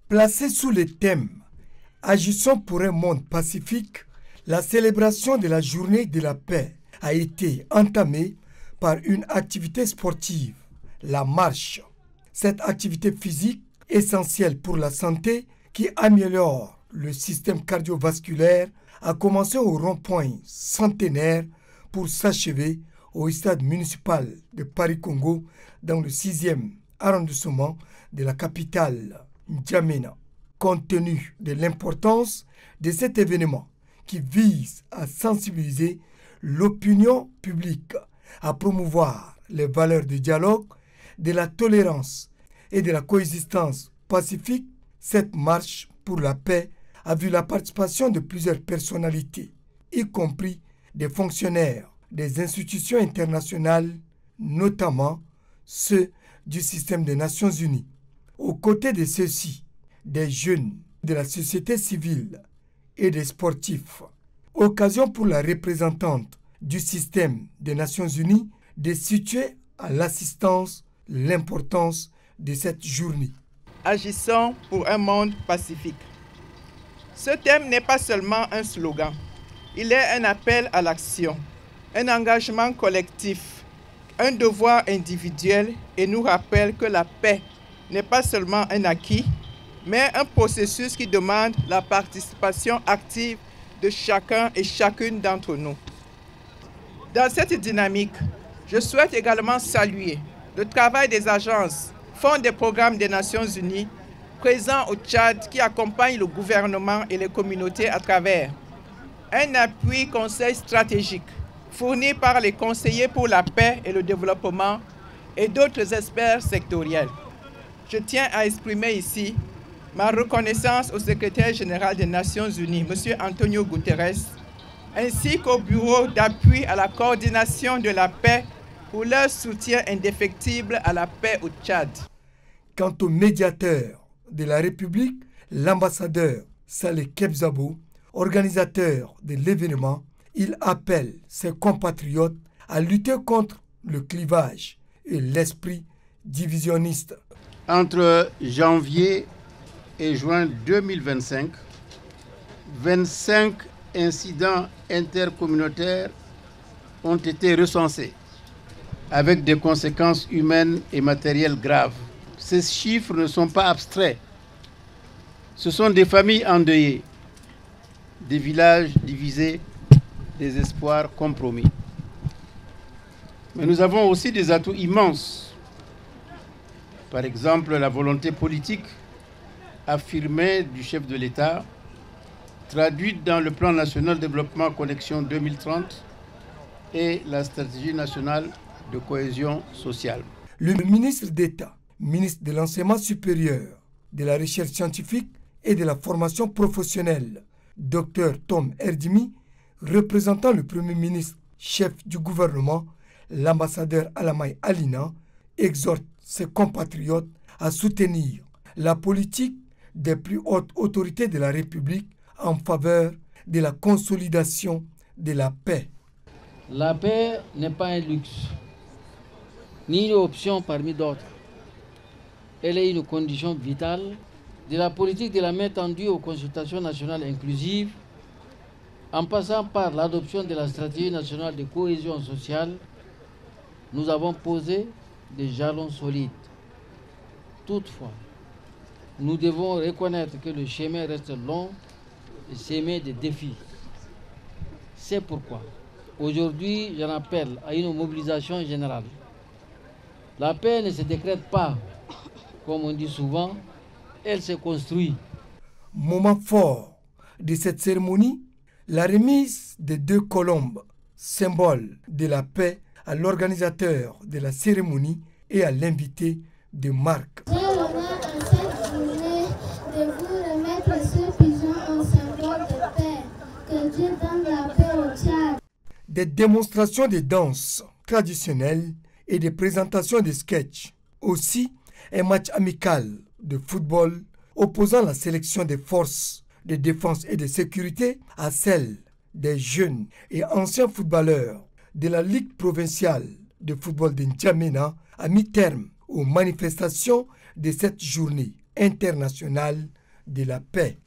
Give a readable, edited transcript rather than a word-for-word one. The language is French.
Placée sous le thème « Agissons pour un monde pacifique », la célébration de la journée de la paix a été entamée par une activité sportive, la marche. Cette activité physique, essentielle pour la santé, qui améliore le système cardiovasculaire, a commencé au rond-point Centenaire pour s'achever au stade municipal de Paris-Congo dans le 6e arrondissement de la capitale N'Djamena. Compte tenu de l'importance de cet événement qui vise à sensibiliser l'opinion publique, à promouvoir les valeurs du dialogue, de la tolérance et de la coexistence pacifique, cette marche pour la paix a vu la participation de plusieurs personnalités, y compris des fonctionnaires des institutions internationales, notamment ceux du système des Nations Unies. Aux côtés de ceux-ci, des jeunes de la société civile et des sportifs. Occasion pour la représentante du système des Nations Unies de situer à l'assistance l'importance de cette journée. Agissons pour un monde pacifique. Ce thème n'est pas seulement un slogan, il est un appel à l'action, un engagement collectif, un devoir individuel et nous rappelle que la paix n'est pas seulement un acquis, mais un processus qui demande la participation active de chacun et chacune d'entre nous. Dans cette dynamique, je souhaite également saluer le travail des agences, fonds des programmes des Nations Unies, présents au Tchad qui accompagnent le gouvernement et les communautés à travers un appui conseil stratégique fourni par les conseillers pour la paix et le développement et d'autres experts sectoriels. Je tiens à exprimer ici ma reconnaissance au secrétaire général des Nations Unies, M. Antonio Guterres, ainsi qu'au Bureau d'appui à la coordination de la paix pour leur soutien indéfectible à la paix au Tchad. Quant au médiateur de la République, l'ambassadeur Saleh Kebzabo, organisateur de l'événement, il appelle ses compatriotes à lutter contre le clivage et l'esprit divisionniste. Entre janvier et juin 2025, 25 incidents intercommunautaires ont été recensés avec des conséquences humaines et matérielles graves. Ces chiffres ne sont pas abstraits. Ce sont des familles endeuillées, des villages divisés, des espoirs compromis. Mais nous avons aussi des atouts immenses. Par exemple, la volonté politique affirmée du chef de l'État, traduite dans le plan national de développement Connexion 2030 et la stratégie nationale de cohésion sociale. Le ministre d'État, ministre de l'Enseignement supérieur, de la Recherche scientifique et de la formation professionnelle, Dr Tom Erdimi, représentant le Premier ministre, chef du gouvernement, l'ambassadeur Alamay Alina, exhorte ses compatriotes à soutenir la politique des plus hautes autorités de la République en faveur de la consolidation de la paix. La paix n'est pas un luxe, ni une option parmi d'autres. Elle est une condition vitale de la politique de la main tendue aux consultations nationales inclusives, en passant par l'adoption de la stratégie nationale de cohésion sociale. Nous avons posé des jalons solides. Toutefois, nous devons reconnaître que le chemin reste long et semé de défis. C'est pourquoi, aujourd'hui, j'en appelle à une mobilisation générale. La paix ne se décrète pas, comme on dit souvent, elle se construit. Moment fort de cette cérémonie, la remise des 2 colombes, symbole de la paix, à l'organisateur de la cérémonie et à l'invité de marque. J'ai l'honneur en cette journée de vous remettre ce pigeon en symbole de paix. Que Dieu donne la paix au Tchad. Des démonstrations de danse traditionnelles et des présentations de sketchs. Aussi, un match amical de football opposant la sélection des forces de défense et de sécurité à celle des jeunes et anciens footballeurs de la Ligue provinciale de football de N'Djamena a mis terme aux manifestations de cette journée internationale de la paix.